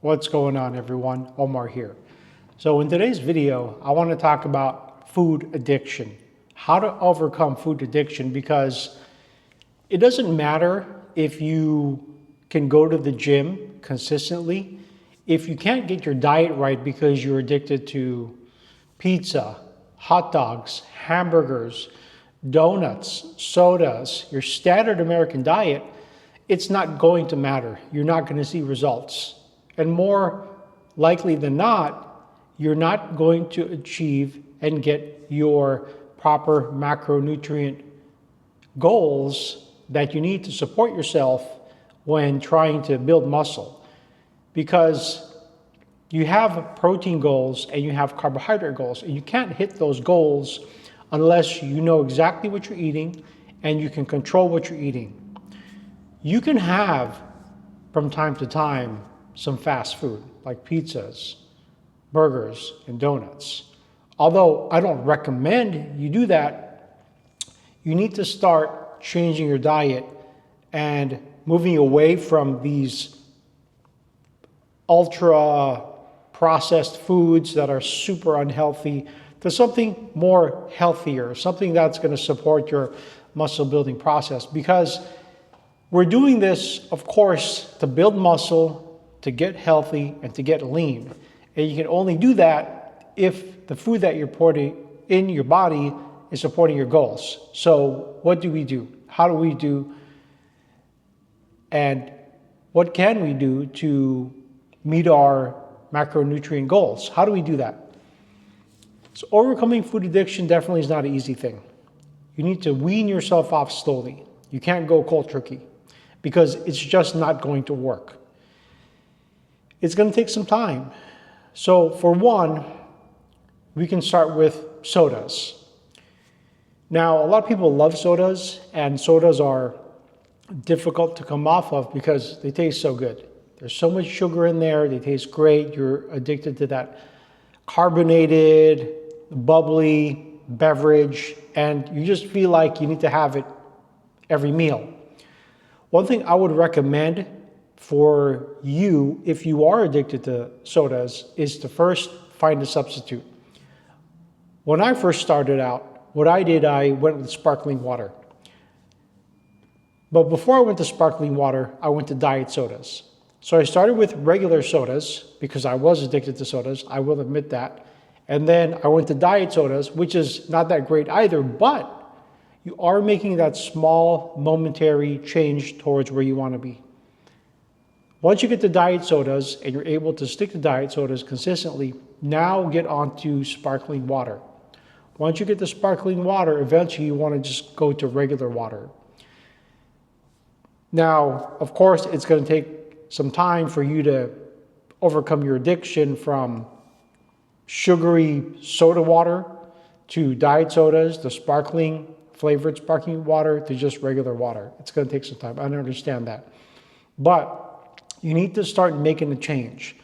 What's going on, everyone? Omar here. So in today's video, I want to talk about food addiction, how to overcome food addiction, because it doesn't matter if you can go to the gym consistently. If you can't get your diet right because you're addicted to pizza, hot dogs, hamburgers, donuts, sodas, your standard American diet, it's not going to matter. You're not going to see results. And more likely than not, you're not going to achieve and get your proper macronutrient goals that you need to support yourself when trying to build muscle. Because you have protein goals and you have carbohydrate goals, and you can't hit those goals unless you know exactly what you're eating and you can control what you're eating. You can have, from time to time, some fast food like pizzas, burgers, and donuts. Although I don't recommend you do that, you need to start changing your diet and moving away from these ultra processed foods that are super unhealthy to something more healthier, something that's going to support your muscle building process. Because we're doing this, of course, to build muscle, to get healthy, and to get lean. And you can only do that if the food that you're putting in your body is supporting your goals. So what do we do? How do we do? And what can we do to meet our macronutrient goals? How do we do that? So overcoming food addiction definitely is not an easy thing. You need to wean yourself off slowly. You can't go cold turkey because it's just not going to work. It's going to take some time. So for one, we can start with sodas. Now, a lot of people love sodas, and sodas are difficult to come off of because they taste so good. There's so much sugar in there, they taste great. You're addicted to that carbonated, bubbly beverage, and you just feel like you need to have it every meal. One thing I would recommend for you, if you are addicted to sodas, is to first find a substitute. When I first started out, what I did, I went with sparkling water. But before I went to sparkling water, I went to diet sodas. So I started with regular sodas because I was addicted to sodas, I will admit that. And then I went to diet sodas, which is not that great either, but you are making that small momentary change towards where you want to be. Once you get to diet sodas and you're able to stick to diet sodas consistently, now get onto sparkling water. Once you get to sparkling water, eventually you want to just go to regular water. Now, of course, it's going to take some time for you to overcome your addiction from sugary soda water to diet sodas, to sparkling, flavored sparkling water, to just regular water. It's going to take some time. I understand that. But you need to start making a change.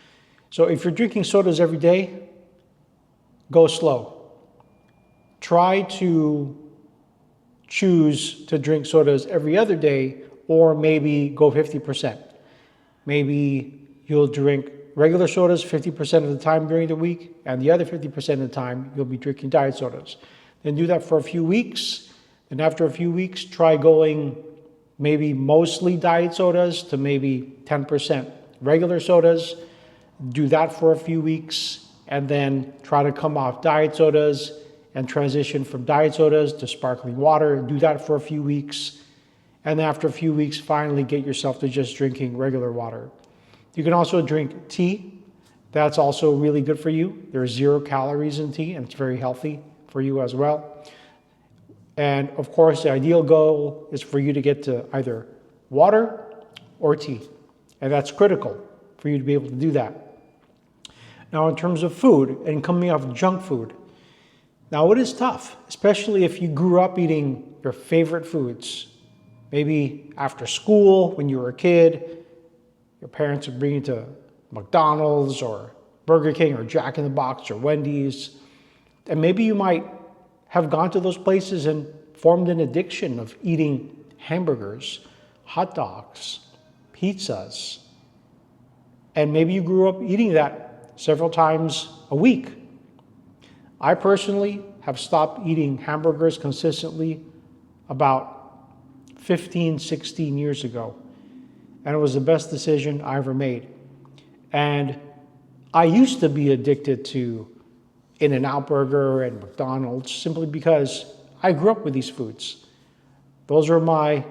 So if you're drinking sodas every day, go slow. Try to choose to drink sodas every other day, or maybe go 50%. Maybe you'll drink regular sodas 50% of the time during the week, and the other 50% of the time you'll be drinking diet sodas. Then do that for a few weeks. And after a few weeks, try going maybe mostly diet sodas to maybe 10% regular sodas. Do that for a few weeks, and then try to come off diet sodas and transition from diet sodas to sparkling water. Do that for a few weeks. And after a few weeks, finally get yourself to just drinking regular water. You can also drink tea. That's also really good for you. There's 0 calories in tea, and it's very healthy for you as well. And of course, the ideal goal is for you to get to either water or tea. And that's critical for you to be able to do that. Now, in terms of food and coming off junk food, now it is tough, especially if you grew up eating your favorite foods. Maybe after school, when you were a kid, your parents would bring you to McDonald's or Burger King or Jack in the Box or Wendy's. And maybe you might have gone to those places and formed an addiction of eating hamburgers, hot dogs, pizzas, And maybe you grew up eating that several times a week. I personally have stopped eating hamburgers consistently about 15, 16 years ago. And it was the best decision I ever made. And I used to be addicted to In-N-Out Burger and McDonald's simply because I grew up with these foods. Those are my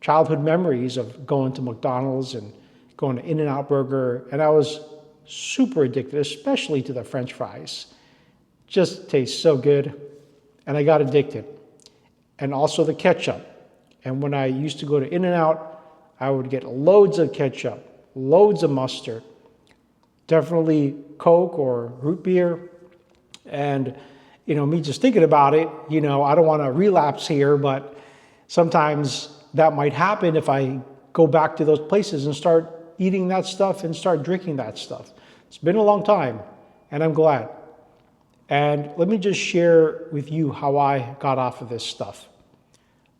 childhood memories of going to McDonald's and going to In-N-Out Burger. And I was super addicted, especially to the French fries. Just tastes so good. And I got addicted. And also the ketchup. And when I used to go to In-N-Out, I would get loads of ketchup, loads of mustard, definitely Coke or root beer. And, me just thinking about it, I don't want to relapse here, but sometimes that might happen if I go back to those places and start eating that stuff and start drinking that stuff. It's been a long time, and I'm glad. And let me just share with you how I got off of this stuff.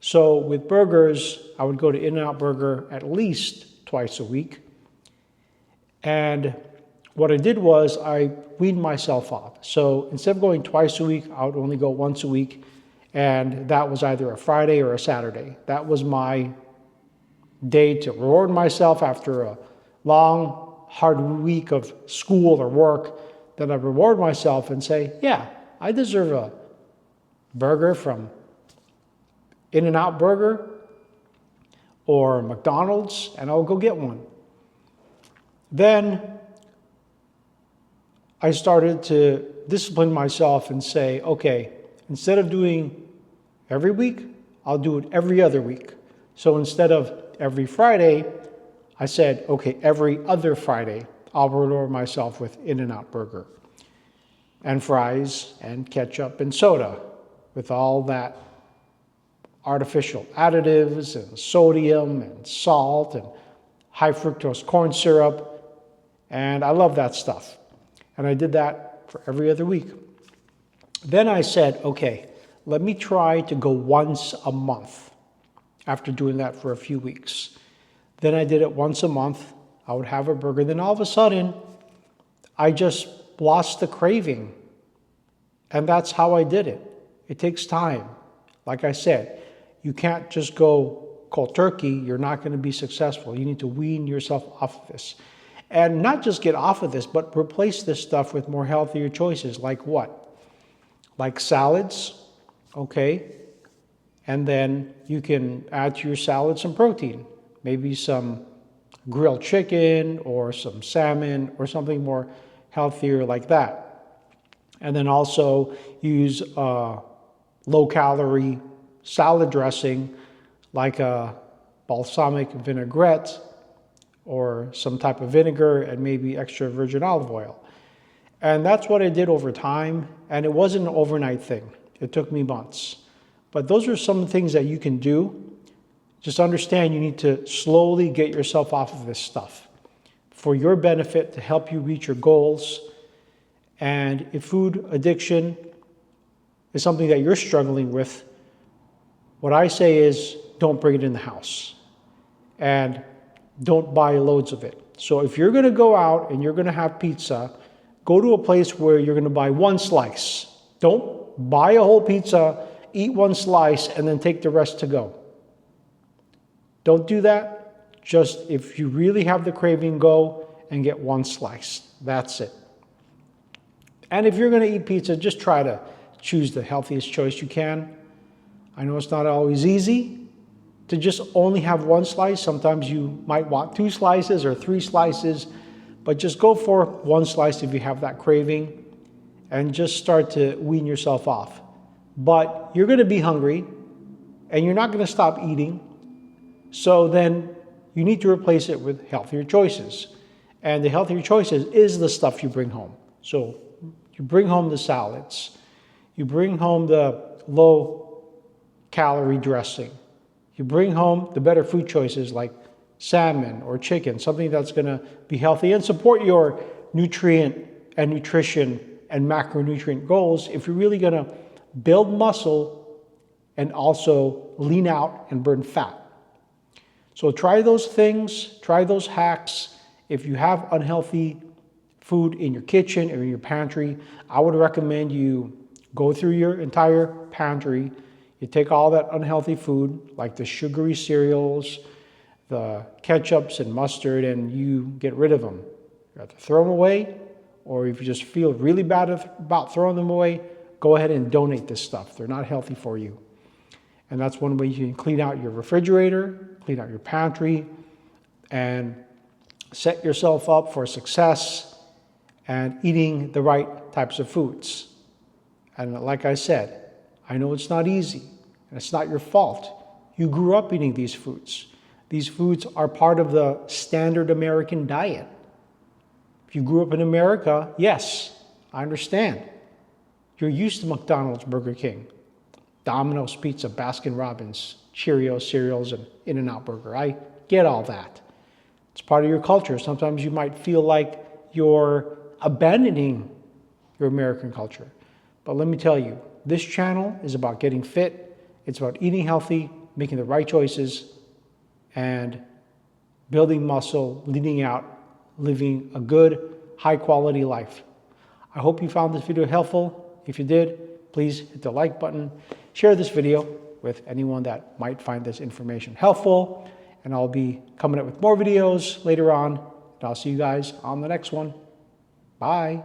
So with burgers, I would go to In-N-Out Burger at least twice a week. And what I did was I weaned myself off. So instead of going twice a week, I would only go once a week. And that was either a Friday or a Saturday. That was my day to reward myself after a long, hard week of school or work. Then I reward myself and say, yeah, I deserve a burger from In-N-Out Burger or McDonald's, and I'll go get one. Then I started to discipline myself and say, okay, instead of doing every week, I'll do it every other week. So instead of every Friday, I said, okay, every other Friday, I'll reward myself with In-N-Out Burger and fries and ketchup and soda with all that artificial additives and sodium and salt and high fructose corn syrup. And I love that stuff. And I did that for every other week. Then I said, okay, let me try to go once a month after doing that for a few weeks. Then I did it once a month. I would have a burger. Then all of a sudden, I just lost the craving. And that's how I did it. It takes time. Like I said, you can't just go cold turkey. You're not going to be successful. You need to wean yourself off of this. And not just get off of this, but replace this stuff with more healthier choices. Like what? Like salads, okay? And then you can add to your salad some protein. Maybe some grilled chicken or some salmon or something more healthier like that. And then also use low-calorie salad dressing like a balsamic vinaigrette or some type of vinegar and maybe extra virgin olive oil. And that's what I did over time. And it wasn't an overnight thing. It took me months. But those are some things that you can do. Just understand you need to slowly get yourself off of this stuff for your benefit to help you reach your goals. And if food addiction is something that you're struggling with, what I say is don't bring it in the house and don't buy loads of it. So if you're going to go out and you're going to have pizza, go to a place where you're going to buy one slice. Don't buy a whole pizza, eat one slice, and then take the rest to go. Don't do that. Just if you really have the craving, go and get one slice. That's it. And if you're going to eat pizza, just try to choose the healthiest choice you can. I know it's not always easy to just only have one slice. Sometimes you might want 2 slices or 3 slices, but just go for one slice if you have that craving and just start to wean yourself off. But you're going to be hungry and you're not going to stop eating. So then you need to replace it with healthier choices. And the healthier choices is the stuff you bring home. So you bring home the salads. You bring home the low-calorie dressing. You bring home the better food choices like salmon or chicken, something that's going to be healthy and support your nutrient and nutrition and macronutrient goals if you're really going to build muscle and also lean out and burn fat. So try those things, try those hacks. if you have unhealthy food in your kitchen or in your pantry, I would recommend you go through your entire pantry. You take all that unhealthy food, like the sugary cereals, the ketchups and mustard, and you get rid of them. You have to throw them away, or if you just feel really bad about throwing them away, go ahead and donate this stuff. They're not healthy for you. And that's one way you can clean out your refrigerator, clean out your pantry, and set yourself up for success and eating the right types of foods. And like I said, I know it's not easy, and it's not your fault. You grew up eating these foods. These foods are part of the standard American diet. If you grew up in America, yes, I understand. You're used to McDonald's, Burger King, Domino's Pizza, Baskin-Robbins, Cheerios cereals, and In-N-Out Burger. I get all that. It's part of your culture. Sometimes you might feel like you're abandoning your American culture. But let me tell you, this channel is about getting fit. It's about eating healthy, making the right choices, and building muscle, leading out, living a good, high-quality life. I hope you found this video helpful. If you did, please hit the like button. Share this video with anyone that might find this information helpful. And I'll be coming up with more videos later on. And I'll see you guys on the next one. Bye.